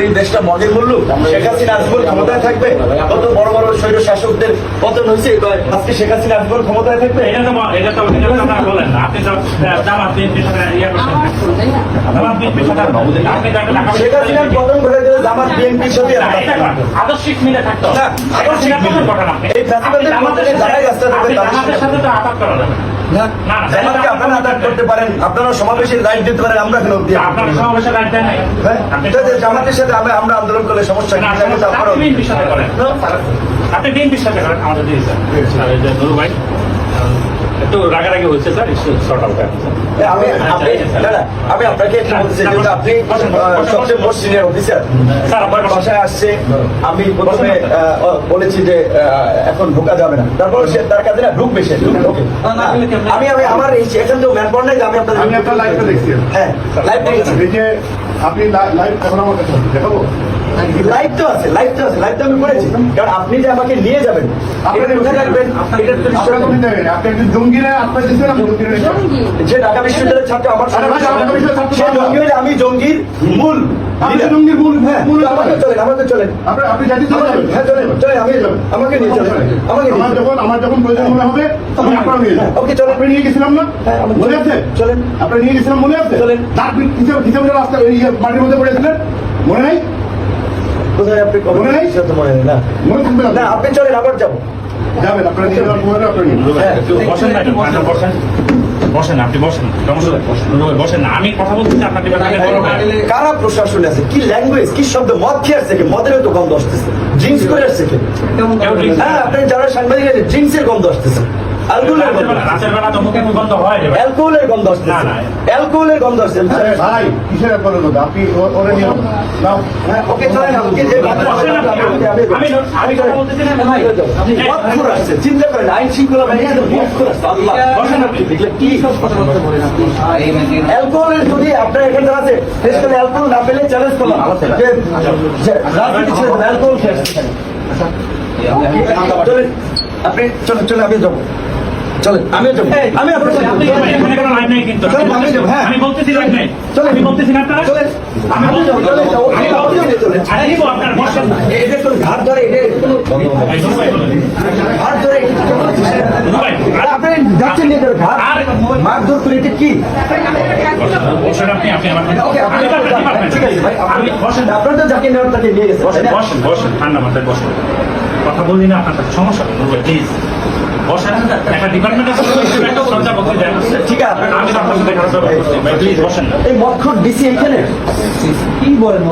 এই দেশটা মগের মূল্য শেখ হাসিনা আজীবন ক্ষমতায় থাকবে? কত বড় বড় স্বৈর শাসকদের পতন হয়েছে, আজকে শেখ হাসিনা আজীবন ক্ষমতায় থাকবে? এটা তো আপনারা বলেন না, আপনি তো জামাত বিএনপির সাথে ইয়ে করছেন, জামাত বিএনপির সাথে আপনি শেখ হাসিনার পতন ঘটে গেলে জামাত বিএনপির সাথে আদর্শিক মিলে থাকতো না, আদর্শিক ঘটনা এই ফ্যাসিবাদের পতনে যারাই রাস্তা থাকবে আমাদের সাথে তো আঘাত করা যাবে না। জামাতকে আপনারা আঘাত করতে পারেন, আপনারা সমাবেশের রাইট দিতে পারেন, আমরা কেন দিই? আপনারা সমাবেশের রাইট দেন নাই? জামাতের সাথে আমরা আন্দোলন করলে সমস্যা কি? আপনি বিএনপির সাথে করেন, আপনি বিএনপির সাথে করেন আমাদের দিয়ে স্যার নুরু ভাই একটু রাগারাগি হচ্ছে স্যার, শর্ট আউট। আমি আপনাকে একটা বলতে চাই, যেহেতু আপনি সবচেয়ে মোস্ট সিনিয়র অফিসার, স্যার আমার বাসায় আসছে, আমি প্রথমে বলেছি যে এখন ঢোকা যাবে না, তারপর সে তার কাছে না ঢুকবে, সে আমি আমার এই এখান থেকে ম্যান পড় নাই যে আমি আপনার লাইভটা দেখছি। হ্যাঁ লাইভ দেখেছি। এই যে আপনি লাইভ এখন আমার কাছে দেখাবো, লাইভ তো আছে, লাইভ তো আমি করেছি, কারণ আপনি যে আমাকে নিয়ে যাবেন এটা কোথায় রাখবেন? আপনি একজন জঙ্গিরা আপনার দিচ্ছেন, আমি জঙ্গিরা যে ঢাকা বিশ্ববিদ্যালয়ের ছাত্র আমার সে জঙ্গি হলে আমি জঙ্গির মূল জঙ্গির মূল। হ্যাঁ, আমাকে চলেন আপনি জাতি হ্যাঁ চলেন আমি আমাকে নিয়ে চলেন, আমার যখন প্রয়োজন মনে হবে তখন আপনারা নিয়ে যান। ওকে চলেন। আপনি নিয়ে গেছিলাম না, মনে আছে? চলেন। আপনি নিয়ে গেছিলাম, মনে আছে? চলেন। হিসাবে রাস্তা মাটির মধ্যে পড়েছিলেন, মনে নাই? কোথায় আপনি মনে নেই? মনে নেই না, মনে থাকবে না আপনি চলেন, আবার যাবো। যাবেন, আপনারা নিয়ে যাওয়ার পরে আপনারা নিয়ে যাবেন। বসেন না, বসেন বসেন, আপনি বসেন, বসেন না, আমি কথা বলতেছি আপনার কারা প্রশাসনে আছে, কি ল্যাঙ্গুয়েজ, কি শব্দ, মদ খেয়ে আসছে, মদেরও তো গন্ধ আসতেছে, ড্রিঙ্কস করে আসছে, হ্যাঁ আপনি যারা সাংবাদিক আছে ড্রিঙ্কসের গন্ধ আসতেছে, রাতের বেলা তো মুখে গন্ধ হয়, অ্যালকোহলের গন্ধ আসছে, অ্যালকোহলের গন্ধ আসছে। ভাই কিসের আপনার কথা, আপনি ওরা নিয়ে নাও। হ্যাঁ ওকে চলেন, আমি কথা বলতেছি না ভাই, মদখোর আসছে, চিন্তা করেন আইন শৃঙ্খলা বাহিনীতে মদখোর আসছে, আল্লাহ বসেন আপনি দেখলে কি সব কথাবার্তা বলেন আপনি? অ্যালকোহলের যদি আপনার এখানে আছে, দেশে অ্যালকোহল না পেলে চ্যালেঞ্জ করলাম যে রাজনীতি ছেড়ে দেন, অ্যালকোহল খেয়ে আসছে। চলেন আপনি, চলেন আমি যাবো, চলেন আমিও যাবো, আমি আপনার সাথে এখানে কোনো লাইন নেই কিন্তু, আমি যাবো, হ্যাঁ আমি বলতেছি লাইন নেই, চলেন আমি বলতেছি না আপনারা, চলেন আমি যাবো, চলেন চলেন আরে দিব আপনার বসেন না, এটা তো ঘাট ধরে, এটা ঘাট ধরে আপনি যাচ্ছেন নিয়ে যাবেন ঘাট মারধর করে, এটা কি? বসেন আপনি আমার ঠিক আছে ভাই, আমি বসেন, আপনার তো যাকে নেওয়ার তাকে নিয়ে গেছে, বসেন বসেন বসেন, ঠান্ডা মাথায় বসেন, কথা বলি না আপনার সাথে, সমস্যা প্লিজ বসেন, একটা ডিপার্টমেন্ট আছে একটা সঞ্চয় করতে যায়, ঠিক আছে আমি আপনার সাথে কথা বলতে প্লিজ বসেন না। এই মদখোর ডিসি এখানে কি বলেন?